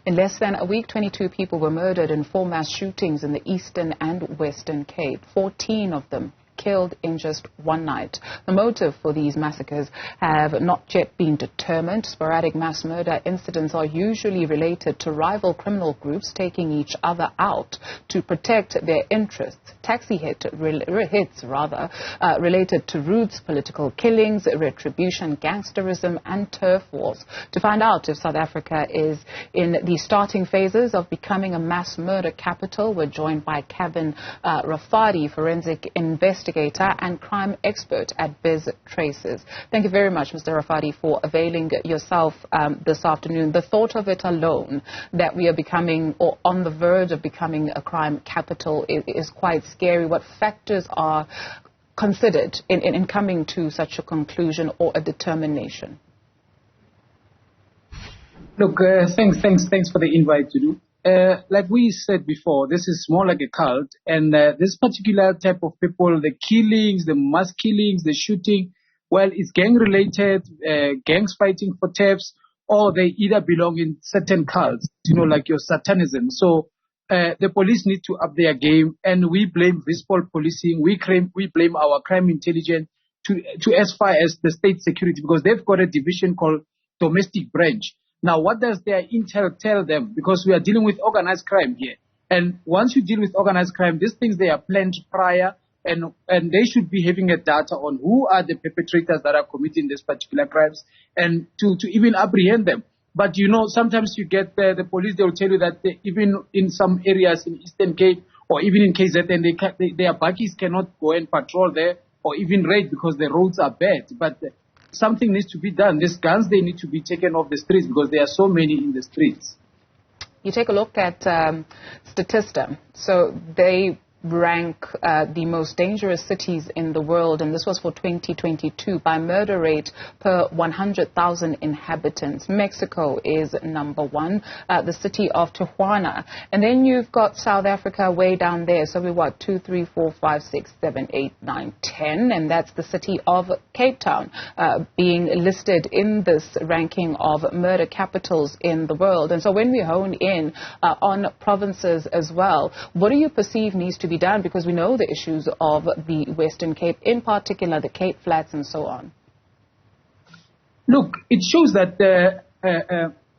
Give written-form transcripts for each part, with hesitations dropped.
In less than a week, 22 people were murdered in 4 mass shootings in the Eastern and Western Cape, 14 of them killed in just one night. The motive for these massacres have not yet been determined. Sporadic mass murder incidents are usually related to rival criminal groups taking each other out to protect their interests. Taxi hits related to roots, political killings, retribution, gangsterism and turf wars. To find out if South Africa is in the starting phases of becoming a mass murder capital, we're joined by Calvin Rafadi, forensic investigator and crime expert at Biz Traces. Thank you very much, Mr. Rafadi, for availing yourself this afternoon. The thought of it alone, that we are becoming or on the verge of becoming a crime capital, is quite scary. What factors are considered in coming to such a conclusion or a determination? Look, thanks for the invite, Judu. Like we said before, this is more like a cult, and this particular type of people, the killings, the mass killings, the shooting, well, it's gang-related, gangs fighting for thefts, or they either belong in certain cults, like your satanism. So the police need to up their game, and we blame visible policing. We blame our crime intelligence to as far as the state security, because they've got a division called domestic branch. Now, what does their intel tell them? Because we are dealing with organized crime here. And once you deal with organized crime, these things, they are planned prior, and they should be having a data on who are the perpetrators that are committing these particular crimes, and to even apprehend them. But, sometimes you get the police, they will tell you that even in some areas in Eastern Cape or even in KZN, their bakkies cannot go and patrol there or even raid because the roads are bad. But something needs to be done. These guns, they need to be taken off the streets because there are so many in the streets. You take a look at Statista. So they rank the most dangerous cities in the world, and this was for 2022, by murder rate per 100,000 inhabitants. Mexico is number 1, the city of Tijuana. And then you've got South Africa way down there. So we what, 2, 3, 4, 5, 6, 7, 8, 9, 10. And that's the city of Cape Town being listed in this ranking of murder capitals in the world. And so when we hone in on provinces as well, what do you perceive needs to be done? Because we know the issues of the Western Cape, in particular the Cape Flats and so on. Look, it shows that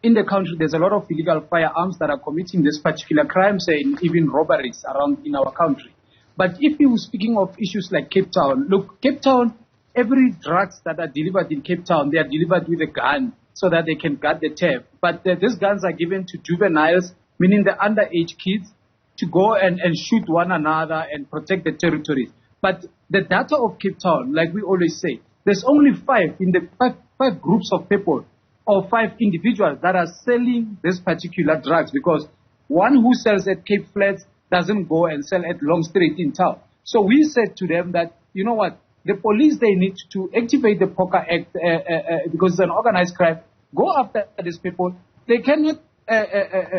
in the country there's a lot of illegal firearms that are committing these particular crimes and even robberies around in our country. But if you were speaking of issues like Cape Town, look, Cape Town, every drugs that are delivered in Cape Town, they are delivered with a gun so that they can guard the theft. But these guns are given to juveniles, meaning the underage kids, to go and shoot one another and protect the territories. But the data of Cape Town, like we always say, there's only 5 in the five groups of people or 5 individuals that are selling this particular drugs, because one who sells at Cape Flats doesn't go and sell at Long Street in town. So we said to them that, you know what, the police, they need to activate the POCA Act because it's an organized crime. Go after these people. They cannot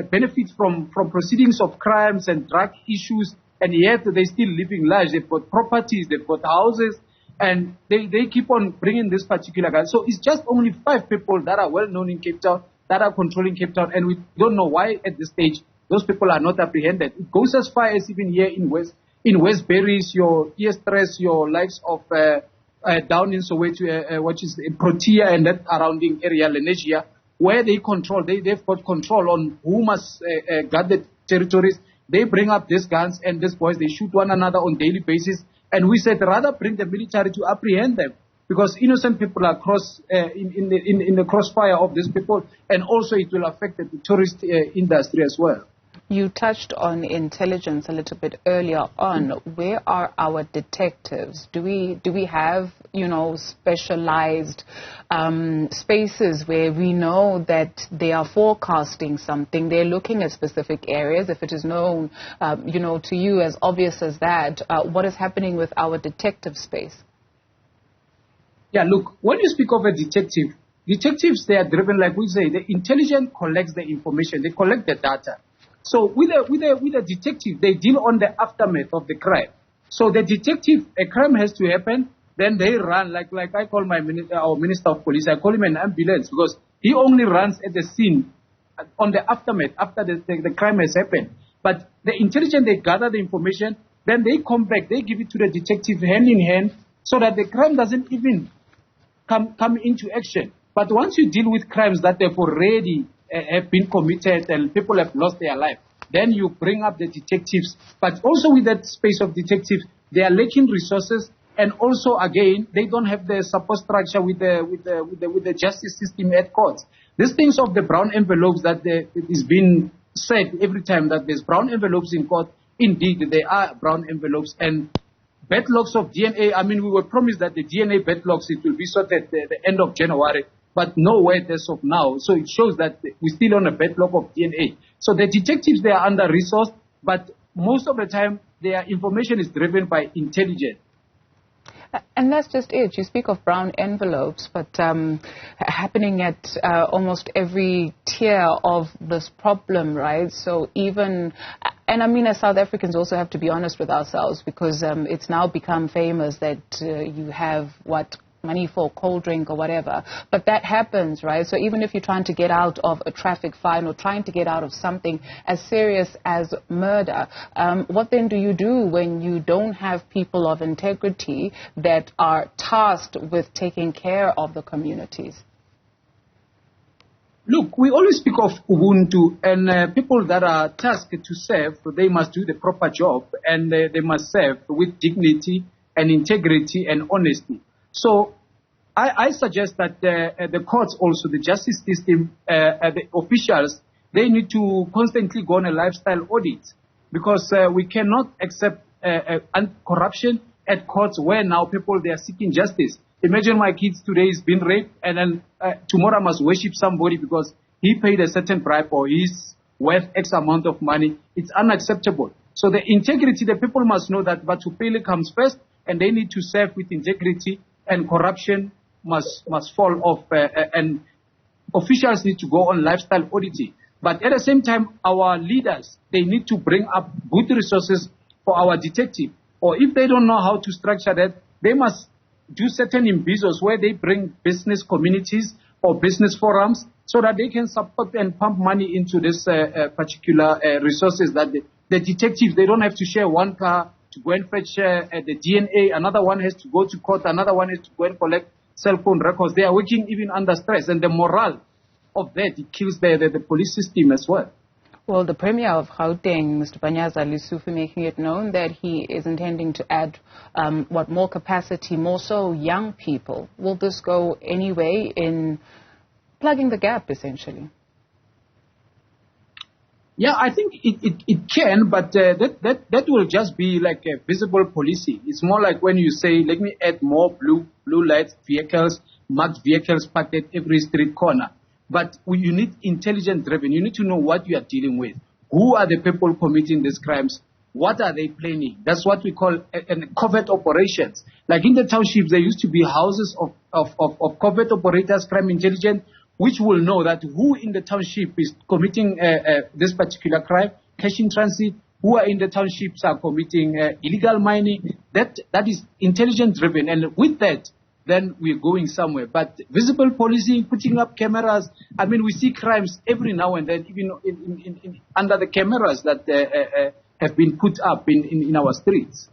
benefit from proceedings of crimes and drug issues, and yet they're still living lives. They've got properties, they've got houses, and they keep on bringing this particular guy. So it's just only 5 people that are well known in Cape Town that are controlling Cape Town, and we don't know why at this stage those people are not apprehended. It goes as far as even here in Westbury's, your Eastress, your likes of down in Soweto, which is Protea and that surrounding area, Lenasia, where they've got control on who must guard the territories. They bring up these guns, and these boys, they shoot one another on daily basis. And we said rather bring the military to apprehend them, because innocent people are in the crossfire of these people, and also it will affect the tourist industry as well. You touched on intelligence a little bit earlier on. Where are our detectives? Do we have, specialized spaces where we know that they are forecasting something? They're looking at specific areas. If it is known, to you as obvious as that, what is happening with our detective space? Yeah, look, when you speak of a detective, detectives, they are driven, like we say, the intelligence collects the information, they collect the data. So with a detective, they deal on the aftermath of the crime. So the detective, a crime has to happen, then they run, like I call our Minister of Police, I call him an ambulance, because he only runs at the scene on the aftermath, after the crime has happened. But the intelligence, they gather the information, then they come back, they give it to the detective hand in hand, so that the crime doesn't even come into action. But once you deal with crimes that have already have been committed and people have lost their life, then you bring up the detectives. But also with that space of detectives, they are lacking resources, and also again they don't have the support structure with the justice system at courts. These things of the brown envelopes that is being said every time that there's brown envelopes in court. Indeed, there are brown envelopes and backlogs of DNA. I mean, we were promised that the DNA backlogs, it will be sorted at the end of January, but nowhere as of now. So it shows that we're still on a backlog of DNA. So the detectives, they are under-resourced, but most of the time their information is driven by intelligence. And that's just it. You speak of brown envelopes, but happening at almost every tier of this problem, right? So even, and I mean, as South Africans also have to be honest with ourselves, because it's now become famous that you have money for a cold drink or whatever. But that happens, right? So even if you're trying to get out of a traffic fine or trying to get out of something as serious as murder, what then do you do when you don't have people of integrity that are tasked with taking care of the communities? Look, we always speak of Ubuntu, and people that are tasked to serve, they must do the proper job, and they must serve with dignity and integrity and honesty. So I suggest that the courts also, the justice system, the officials, they need to constantly go on a lifestyle audit, because we cannot accept corruption at courts where now people, they are seeking justice. Imagine my kids today is being raped, and then tomorrow I must worship somebody because he paid a certain bribe or he's worth X amount of money. It's unacceptable. So the integrity, the people must know that Batupele comes first, and they need to serve with integrity, and corruption must fall off, and officials need to go on lifestyle auditing. But at the same time, our leaders, they need to bring up good resources for our detective. Or if they don't know how to structure that, they must do certain imbizos where they bring business communities or business forums so that they can support and pump money into this particular resources that the detectives, they don't have to share one car to go and fetch the DNA. Another one has to go to court. Another one has to go and collect cell phone records. They are working even under stress. And the morale of that, it kills the police system as well. Well, the Premier of Gauteng, Mr. Panyaza Lesufi, making it known that he is intending to add more capacity, more so young people. Will this go any way in plugging the gap, essentially? Yeah, I think it can, but that will just be like a visible policing. It's more like when you say, let me add more blue light vehicles, marked vehicles parked at every street corner. But you need intelligence driven. You need to know what you are dealing with. Who are the people committing these crimes? What are they planning? That's what we call covert operations. Like in the townships, there used to be houses of covert operators, crime intelligence, which will know that who in the township is committing this particular crime, cash in transit, who are in the townships are committing illegal mining. That is intelligence driven. And with that, then we're going somewhere. But visible policing, putting up cameras, I mean, we see crimes every now and then, even in under the cameras that have been put up in our streets.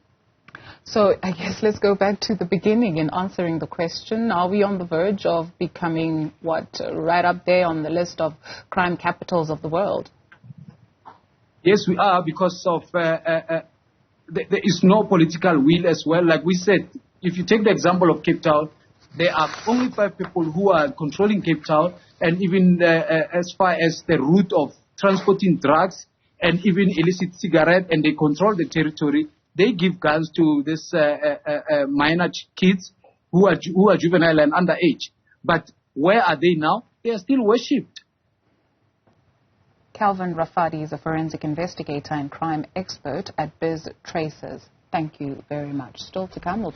So I guess let's go back to the beginning in answering the question. Are we on the verge of becoming, right up there on the list of crime capitals of the world? Yes, we are, because of there is no political will as well. Like we said, if you take the example of Cape Town, there are only 5 people who are controlling Cape Town, and even as far as the route of transporting drugs and even illicit cigarette, and they control the territory. They give guns to these minor kids who are juvenile and underage. But where are they now? They are still worshipped. Calvin Rafadi is a forensic investigator and crime expert at Biz Tracers. Thank you very much. Still to come, we'll